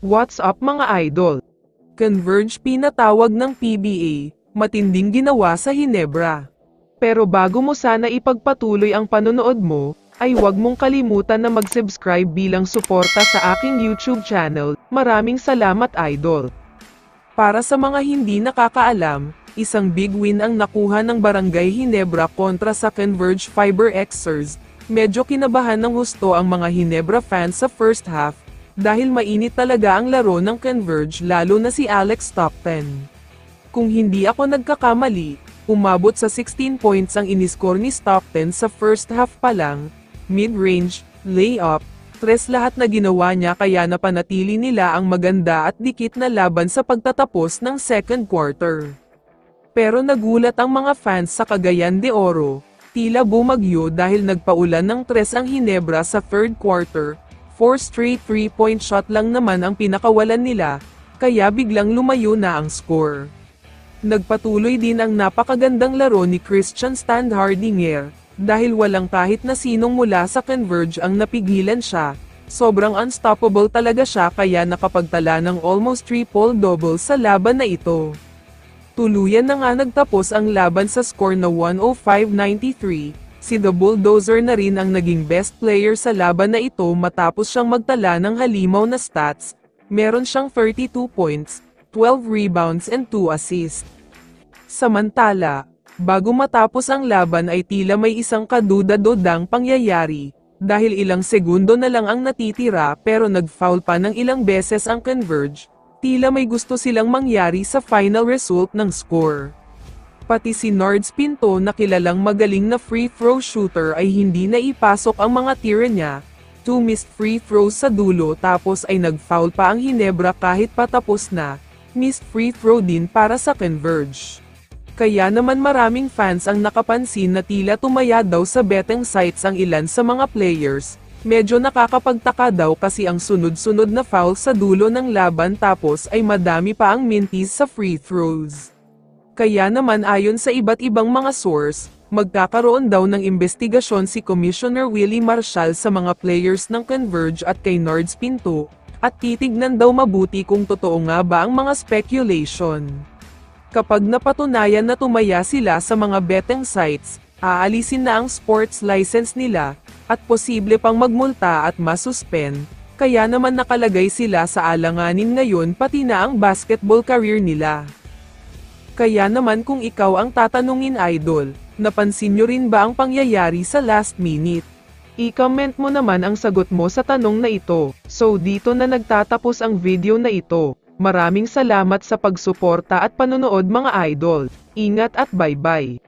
What's up mga idol? Converge pinatawag ng PBA, matinding ginawa sa Hinebra. Pero bago mo sana ipagpatuloy ang panonood mo, ay huwag mong kalimutan na mag-subscribe bilang suporta sa aking YouTube channel. Maraming salamat idol. Para sa mga hindi nakakaalam, isang big win ang nakuha ng Barangay Hinebra kontra sa Converge Fiber Xers. Medyo kinabahan ng husto ang mga Hinebra fans sa first half, dahil mainit talaga ang laro ng Converge lalo na si Alex Stockton. Kung hindi ako nagkakamali, umabot sa 16 points ang iniscore ni Stockton sa first half pa lang, mid-range, layup, tres lahat na ginawa niya kaya napanatili nila ang maganda at dikit na laban sa pagtatapos ng second quarter. Pero nagulat ang mga fans sa Cagayan de Oro, tila bumagyo dahil nagpaulan ng tres ang Hinebra sa third quarter. 4 straight 3-point shot lang naman ang pinakawalan nila, kaya biglang lumayo na ang score. Nagpatuloy din ang napakagandang laro ni Christian Standhardinger, dahil walang kahit na sinong mula sa Converge ang napigilan siya. Sobrang unstoppable talaga siya kaya nakapagtala ng almost triple-double sa laban na ito. Tuluyan na nga nagtapos ang laban sa score na 105-93. Si The Bulldozer na rin ang naging best player sa laban na ito matapos siyang magtala ng halimaw na stats. Meron siyang 32 points, 12 rebounds and 2 assists. Samantala, bago matapos ang laban ay tila may isang kaduda-dodang pangyayari, dahil ilang segundo na lang ang natitira pero nag-foul pa ng ilang beses ang Converge, tila may gusto silang mangyari sa final result ng score. Pati si Nards Pinto na kilalang magaling na free throw shooter ay hindi na ipasok ang mga tira niya, 2 missed free throws sa dulo tapos ay nag-foul pa ang Hinebra kahit patapos na, missed free throw din para sa Converge. Kaya naman maraming fans ang nakapansin na tila tumaya daw sa betting sites ang ilan sa mga players, medyo nakakapagtaka daw kasi ang sunod-sunod na foul sa dulo ng laban tapos ay madami pa ang minties sa free throws. Kaya naman ayon sa iba't ibang mga source, magkakaroon daw ng investigasyon si Commissioner Willie Marshall sa mga players ng Converge at kay Nards Pinto, at titignan daw mabuti kung totoo nga ba ang mga speculation. Kapag napatunayan na tumaya sila sa mga betting sites, aalisin na ang sports license nila, at posible pang magmulta at masuspend, kaya naman nakalagay sila sa alanganin ngayon pati na ang basketball career nila. Kaya naman kung ikaw ang tatanungin idol, napansin nyo rin ba ang pangyayari sa last minute? I-comment mo naman ang sagot mo sa tanong na ito. So dito na nagtatapos ang video na ito. Maraming salamat sa pagsuporta at panonood mga idol. Ingat at bye-bye.